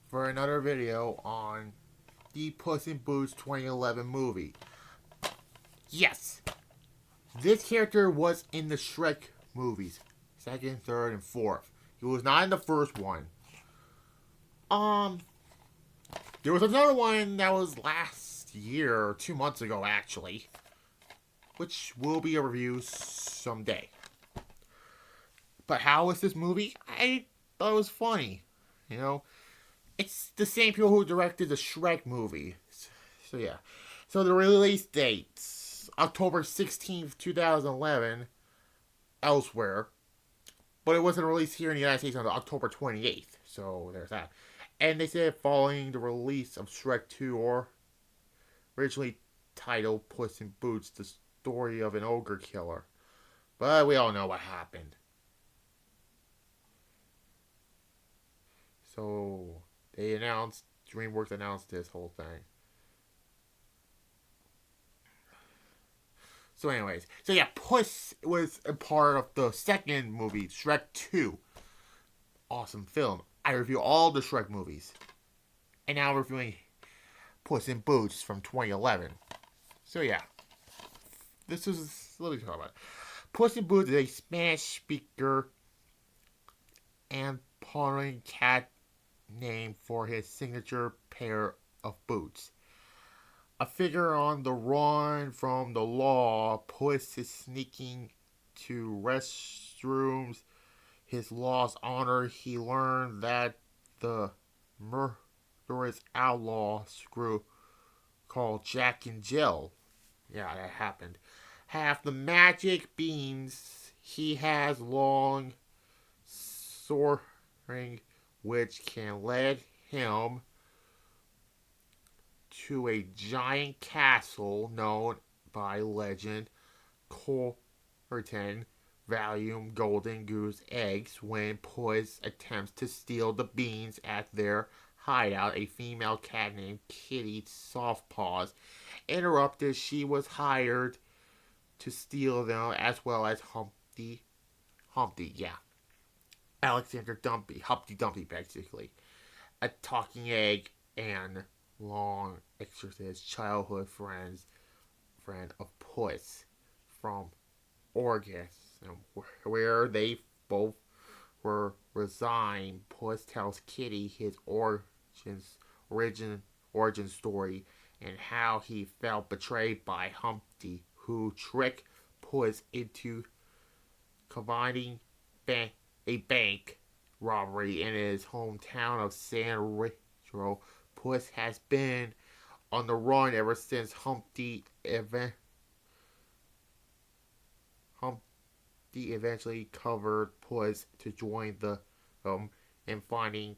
for another video on the Puss in Boots 2011 movie. Yes, this character was in the Shrek movies, second, third, and fourth. He was not in the first one. Um, there was another one that was last year, or 2 months ago actually, which will be a review someday. But how was this movie? I thought it was funny. You know, it's the same people who directed the Shrek movie. So yeah. So the release dates October 16th, 2011 elsewhere. But it wasn't released here in the United States until October 28th. So there's that. And they said following the release of Shrek 2, or originally titled Puss in Boots, the story of an ogre killer. But we all know what happened. So DreamWorks announced this whole thing. So, anyways, so yeah, Puss was a part of the second movie, Shrek 2. Awesome film. I review all the Shrek movies. And now I'm reviewing Puss in Boots from 2011. So, yeah, let me talk about it. Puss in Boots is a Spanish speaker and pawing cat name for his signature pair of boots. A figure on the run from the law, Puss is sneaking to restrooms. His lost honor, he learned that the murderous outlaw screw called Jack and Jill. Yeah, that happened. Have the magic beans. He has long soaring, which can lead him to a giant castle known by legend Corten Valium Golden Goose eggs. When Puss attempts to steal the beans at their hideout, a female cat named Kitty Softpaws interrupted. She was hired to steal them, as well as Humpty, yeah. Alexander Dumpy, Humpty Dumpty, basically. A talking egg and long exorcist childhood friend of Puss from Oregon, where they both were resigned. Puss tells Kitty his origin story and how he felt betrayed by Humpty, who tricked Puss into combining a bank robbery in his hometown of San Retro. Puss has been on the run ever since Humpty eventually covered Puss to join the in finding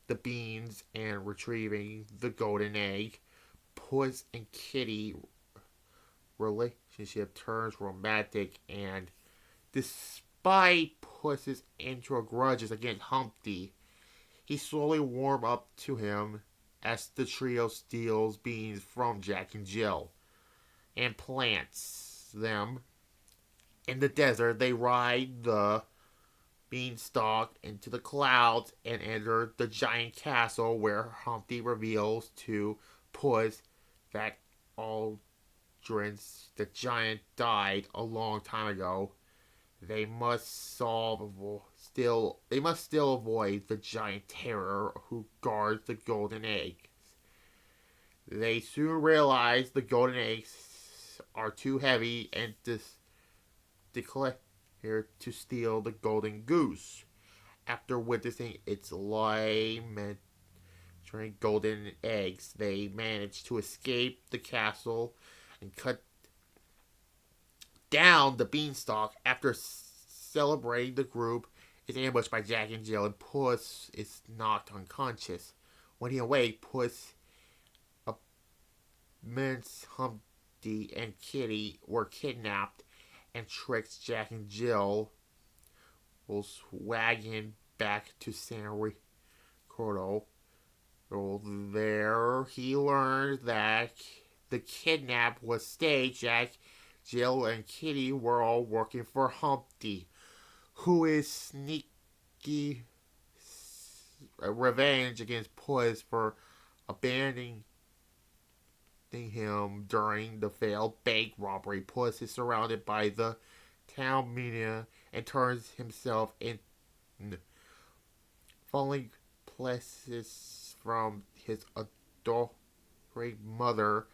the beans and retrieving the golden egg. Puss and Kitty relationship turns romantic, and despite Puss's intro grudges against Humpty, he slowly warms up to him as the trio steals beans from Jack and Jill and plants them in the desert. They ride the beanstalk into the clouds and enter the giant castle, where Humpty reveals to Puss that Aldrin, the giant, died a long time ago. They must still avoid the giant terror who guards the golden eggs. They soon realize the golden eggs are too heavy and declare to steal the golden goose. After witnessing its lamenting golden eggs, they manage to escape the castle and cut down the beanstalk. After celebrating, the group is ambushed by Jack and Jill, and Puss is knocked unconscious. When he awakes, Puss admits Humpty and Kitty were kidnapped and tricks Jack and Jill's wagon back to San Ricardo. There, he learned that the kidnap was staged. Jack, Jill, and Kitty were all working for Humpty, who is revenge against Puss for abandoning him during the failed bank robbery. Puss is surrounded by the town media and turns himself in, falling places from his adoring mother,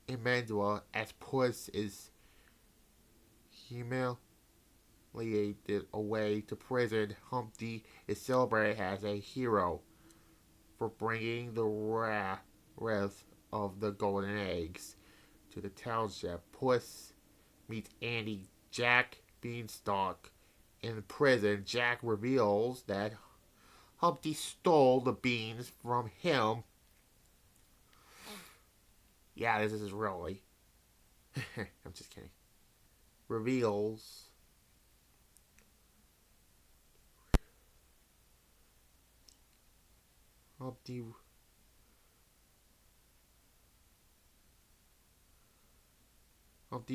Emmanuel, as Puss is humiliated away to prison. Humpty is celebrated as a hero for bringing the wrath of the golden eggs to the township. Puss meets Andy Jack Beanstalk in prison. Jack reveals that Humpty stole the beans from him. Yeah, this is really. I'm just kidding. Reveals Humpty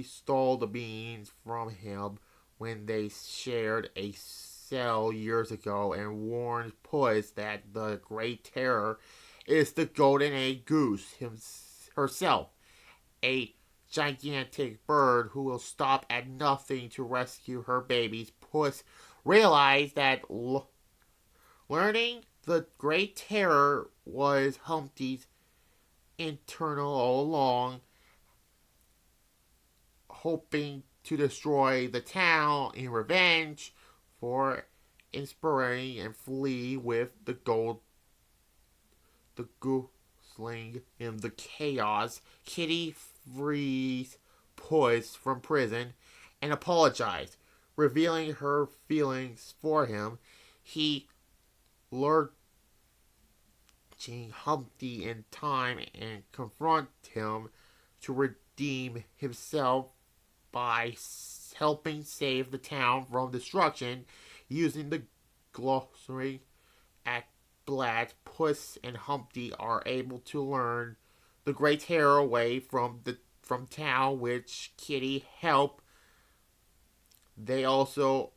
stole the beans from him when they shared a cell years ago and warned Puss that the Great Terror is the Golden Egg Goose herself, a gigantic bird who will stop at nothing to rescue her babies. Puss realized that learning the Great Terror was Humpty's internal all along, hoping to destroy the town in revenge for inspiring and flee with the goosling in the chaos. Kitty frees Puss from prison and apologized, revealing her feelings for him. He lurching Humpty in time and confront him to redeem himself by helping save the town from destruction using the glossary at Blatt. Puss and Humpty are able to learn the Great Terror away from town, which Kitty help. They also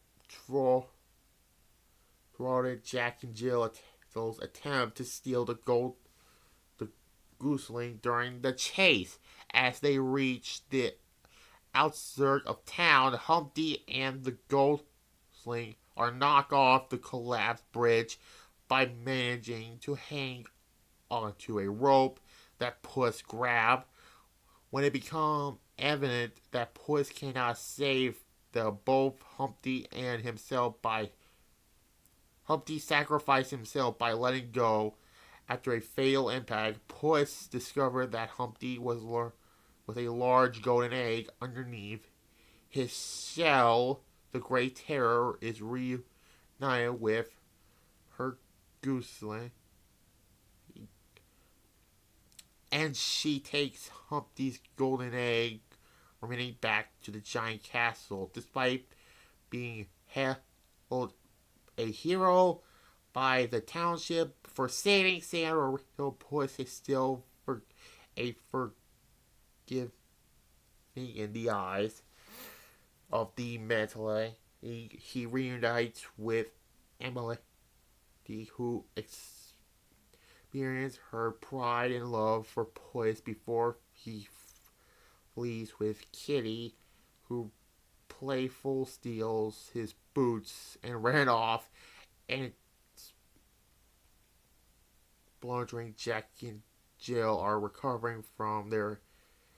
thwarted Jack and Jill's attempt to steal the gooseling during the chase. As they reach the outskirts of town, Humpty and the Ghostling are knocked off the collapsed bridge by managing to hang onto a rope that Puss grabbed. When it becomes evident that Puss cannot save both Humpty and himself, Humpty sacrificed himself by letting go. After a fatal impact, Puss discovered that Humpty was with a large golden egg underneath his shell. The Great Terror is reunited with her gooseling, and she takes Humpty's golden egg, remaining back to the giant castle. Despite being held a hero by the township for saving Santa, Puss is still forgiving in the eyes of the mentally. He reunites with Emily, who experiences her pride and love for Puss before he flees with Kitty, who playful steals his boots and ran off, and blundering Jack and Jill are recovering from their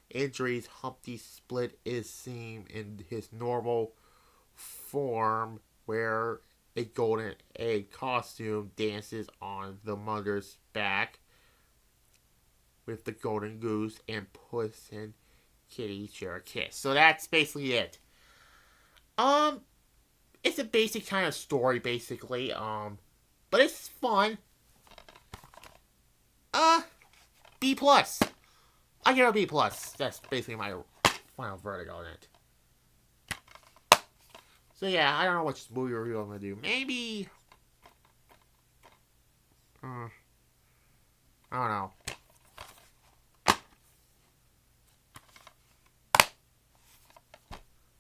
injuries. Humpty split is seen in his normal form, where a golden egg costume dances on the mother's back with the golden goose, and Puss and Kitty share a kiss. So that's basically it. It's a basic kind of story, basically. But it's fun. B plus. I give it a B plus. That's basically my final verdict on it. So yeah, I don't know which movie review I'm gonna do. Maybe. I don't know.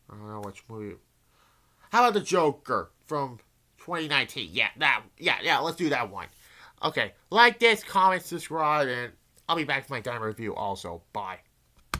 I don't know which movie. How about the Joker from 2019? Yeah, let's do that one. Okay, like this, comment, subscribe, and I'll be back with my dime review also. Bye.